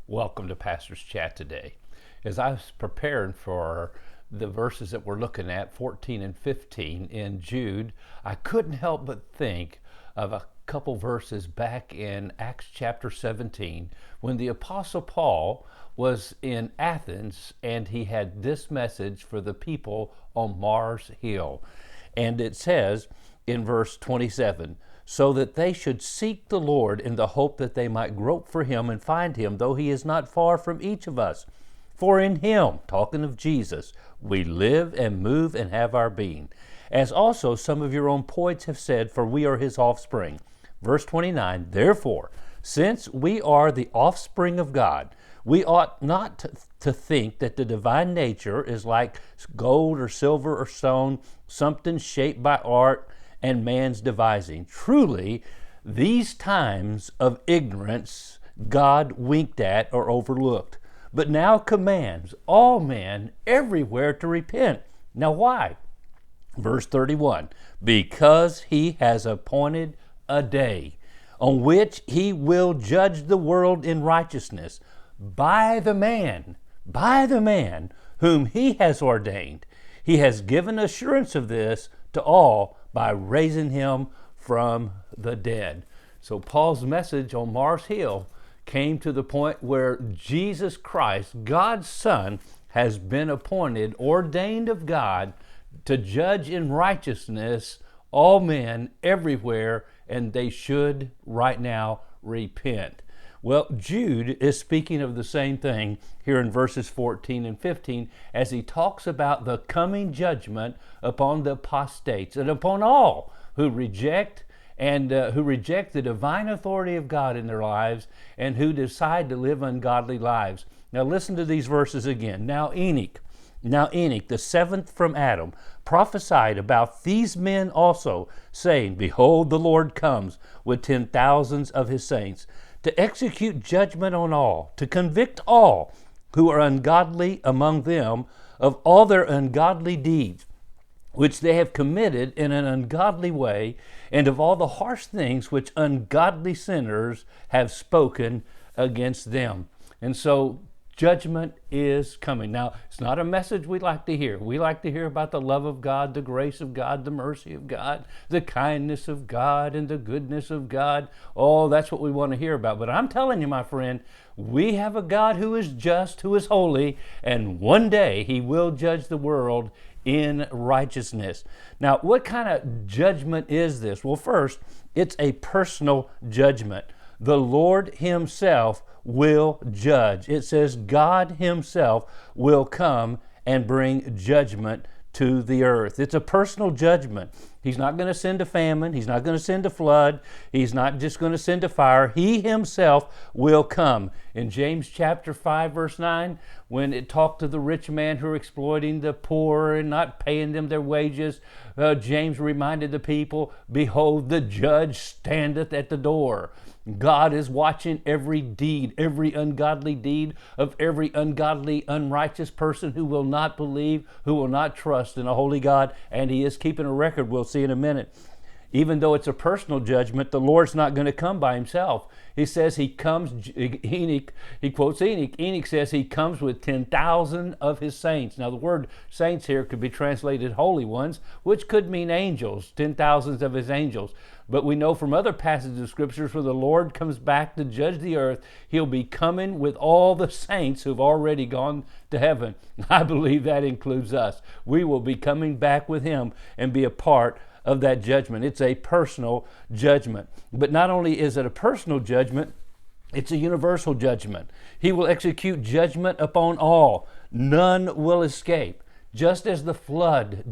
Welcome to Pastor's Chat today. As I was preparing for the verses that we're looking at, 14 and 15 in Jude, I couldn't help but think of a couple verses back in Acts chapter 17 when the Apostle Paul was in Athens and he had this message for the people on Mars Hill. And it says in verse 27, so that they should seek the Lord in the hope that they might grope for him and find him, though he is not far from each of us. For in him, talking of Jesus, we live and move and have our being. As also some of your own poets have said, for we are his offspring. Verse 29, therefore, since we are the offspring of God, we ought not to think that the divine nature is like gold or silver or stone, something shaped by art and man's devising. Truly, these times of ignorance God winked at or overlooked, but now commands all men everywhere to repent. Now why? Verse 31, because he has appointed a day on which he will judge the world in righteousness by the man whom he has ordained. He has given assurance of this to all by raising him from the dead. So Paul's message on Mars Hill came to the point where Jesus Christ, God's Son, has been appointed, ordained of God, to judge in righteousness all men everywhere, and they should right now repent. Well, Jude is speaking of the same thing here in verses 14 and 15 as he talks about the coming judgment upon the apostates and upon all who reject the divine authority of God in their lives and who decide to live ungodly lives. Now listen to these verses again. Now Enoch, the seventh from Adam, prophesied about these men also, saying, behold, the Lord comes with 10,000s of his saints, to execute judgment on all, to convict all who are ungodly among them of all their ungodly deeds, which they have committed in an ungodly way, and of all the harsh things which ungodly sinners have spoken against them. And so judgment is coming. Now, it's not a message we like to hear. We like to hear about the love of God, the grace of God, the mercy of God, the kindness of God, and the goodness of God. Oh, that's what we want to hear about. But I'm telling you, my friend, we have a God who is just, who is holy, and one day he will judge the world in righteousness. Now, what kind of judgment is this? Well, first, it's a personal judgment. The Lord himself will judge. It says God himself will come and bring judgment to the earth. It's a personal judgment. He's not going to send a famine. He's not going to send a flood. He's not just going to send a fire. He himself will come. In James chapter 5, verse 9, when it talked to the rich man who are exploiting the poor and not paying them their wages, James reminded the people, behold, the judge standeth at the door. God is watching every deed, every ungodly deed of every ungodly, unrighteous person who will not believe, who will not trust in a holy God, and he is keeping a record. We'll see in a minute. Even though it's a personal judgment, the Lord's not going to come by himself. He says he comes, Enoch, he quotes Enoch. Enoch says he comes with 10,000 of his saints. Now the word saints here could be translated holy ones, which could mean angels, 10,000s of his angels. But we know from other passages of scriptures where the Lord comes back to judge the earth, he'll be coming with all the saints who've already gone to heaven. I believe that includes us. We will be coming back with him and be a part of that judgment. It's a personal judgment. But not only is it a personal judgment, it's a universal judgment. He will execute judgment upon all. None will escape. Just as the flood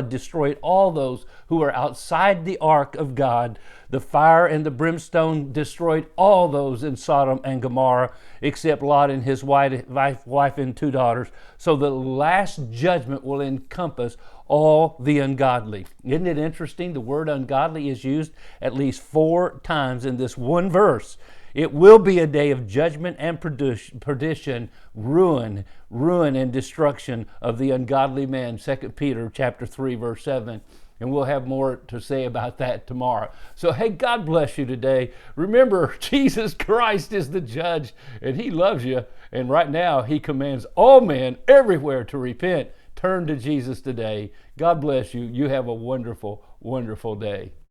destroyed all those who are outside the ark of God, the fire and the brimstone destroyed all those in Sodom and Gomorrah, except Lot and his wife and 2 daughters. So the last judgment will encompass all the ungodly. Isn't it interesting? The word ungodly is used at least 4 times in this one verse. It will be a day of judgment and perdition, ruin and destruction of the ungodly man. 2 Peter chapter 3, verse 7. And we'll have more to say about that tomorrow. So, hey, God bless you today. Remember, Jesus Christ is the judge, and he loves you. And right now, he commands all men everywhere to repent. Turn to Jesus today. God bless you. You have a wonderful, wonderful day.